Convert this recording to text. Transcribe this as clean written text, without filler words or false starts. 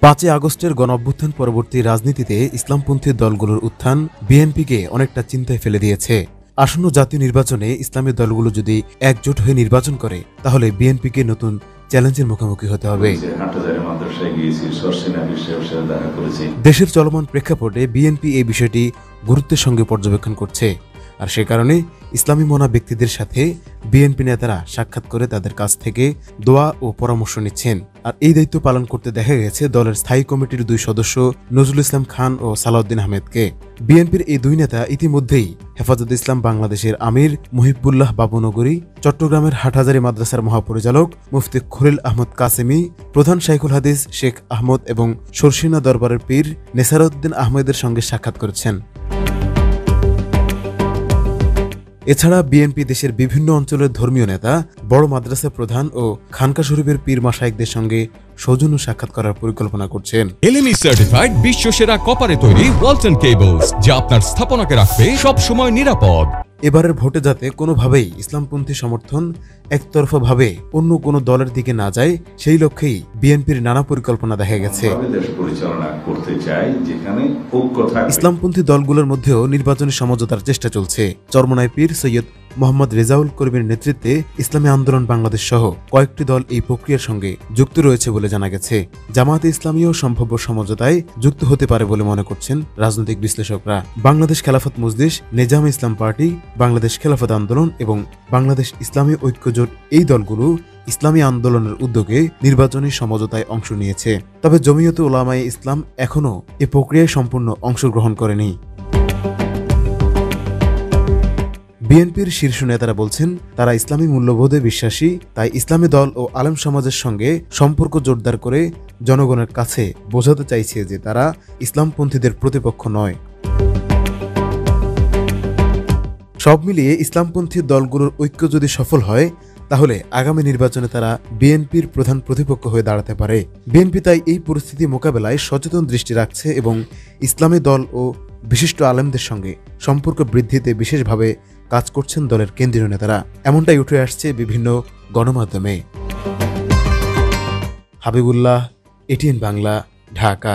5 আগস্টের গণঅভ্যুত্থান পরবর্তী রাজনীতিতে ইসলামপন্থী দলগুলোর উত্থান বিএনপিকে অনেকটা চিন্তায় ফেলে দিয়েছে। আসন্ন জাতীয় নির্বাচনে ইসলামী দলগুলো যদি একজোট হয়ে নির্বাচন করে তাহলে বিএনপিকে নতুন চ্যালেঞ্জের মুখোমুখি হতে হবে। দেশের চলমান প্রেক্ষাপটে বিএনপি এই বিষয়টি গুরুত্বের সঙ্গে পর্যবেক্ষণ করছে, আর সে কারণে ইসলামী মনা ব্যক্তিদের সাথে বিএনপি নেতারা সাক্ষাৎ করে তাদের কাছ থেকে দোয়া ও পরামর্শ নিচ্ছেন। আর এই দায়িত্ব পালন করতে দেখা গেছে দলের স্থায়ী কমিটির 2 সদস্য নজরুল ইসলাম খান ও সালাউদ্দিন আহমেদকে। বিএনপির এই 2 নেতা ইতিমধ্যেই হেফাজতে ইসলাম বাংলাদেশের আমির মুহিবুল্লাহ বাবুনগরী, চট্টগ্রামের হাটহাজারী মাদ্রাসার মহাপরিচালক মুফতি খলিল আহমদ কাসেমি, প্রধান শাইখুল হাদিস শেখ আহমদ এবং সরসিনা দরবারের পীর নেসারউদ্দিন আহমেদের সঙ্গে সাক্ষাৎ করেছেন। এছাড়া বিএনপি দেশের বিভিন্ন অঞ্চলের ধর্মীয় নেতা, বড় মাদ্রাসা প্রধান ও খানকা শরীফের পীর মাশায়েখদের সঙ্গে সৌজন্য সাক্ষাৎ করার পরিকল্পনা করছেন। এলএমই সার্টিফাইড বিশ্বসেরা কপারে তৈরি ওয়ালটন কেবলস, যা আপনার স্থাপনাকে রাখবে সব সময় নিরাপদ। এবারের ভোটে যাতে কোনোভাবেই ইসলামপন্থী সমর্থন একতরফাভাবে অন্য কোনো দলের দিকে না যায়, সেই লক্ষ্যেই বিএনপির নানা পরিকল্পনা দেখা গেছে। ইসলামপন্থী দলগুলোর মধ্যেও নির্বাচনী সমঝোতার চেষ্টা চলছে। চরমনাই পীর সৈয়দ মোহাম্মদ রেজাউল করিমের নেতৃত্বে ইসলামী আন্দোলন বাংলাদেশ সহ কয়েকটি দল এই প্রক্রিয়ার সঙ্গে যুক্ত রয়েছে বলে জানা গেছে। জামায়াতে ইসলামীও সম্ভাব্য সমঝোতায় যুক্ত হতে পারে বলে মনে করছেন রাজনৈতিক বিশ্লেষকরা। বাংলাদেশ খেলাফত মজলিস, নিজাম ইসলাম পার্টি, বাংলাদেশ খেলাফত আন্দোলন এবং বাংলাদেশ ইসলামী ঐক্যজোট, এই দলগুলো ইসলামী আন্দোলনের উদ্যোগে নির্বাচনী সমঝোতায় অংশ নিয়েছে। তবে জমিয়তে উলামায়ে ইসলাম এখনও এ প্রক্রিয়ায় সম্পূর্ণ অংশগ্রহণ করেনি। বিএনপির শীর্ষ নেতারা বলছেন তারা ইসলামী মূল্যবোধে বিশ্বাসী, তাই ইসলামী দল ও আলেম সমাজের সঙ্গে সম্পর্ক জোরদার করে জনগণের কাছে বোঝাতে চাইছে যে তারা ইসলামপন্থীদের প্রতিপক্ষ নয়। সব মিলিয়ে ইসলামপন্থী দলগুলোর ঐক্য যদি সফল হয় তাহলে আগামী নির্বাচনে তারা বিএনপির প্রধান প্রতিপক্ষ হয়ে দাঁড়াতে পারে। বিএনপি তাই এই পরিস্থিতি মোকাবেলায় সচেতন দৃষ্টি রাখছে এবং ইসলামী দল ও বিশিষ্ট আলেমদের সঙ্গে সম্পর্ক বৃদ্ধিতে বিশেষভাবে কাজ করছেন দলের কেন্দ্রীয় নেতারা। এমনটাই উঠে আসছে বিভিন্ন গণমাধ্যমে। হাবিবুল্লাহ, এটিএন বাংলা, ঢাকা।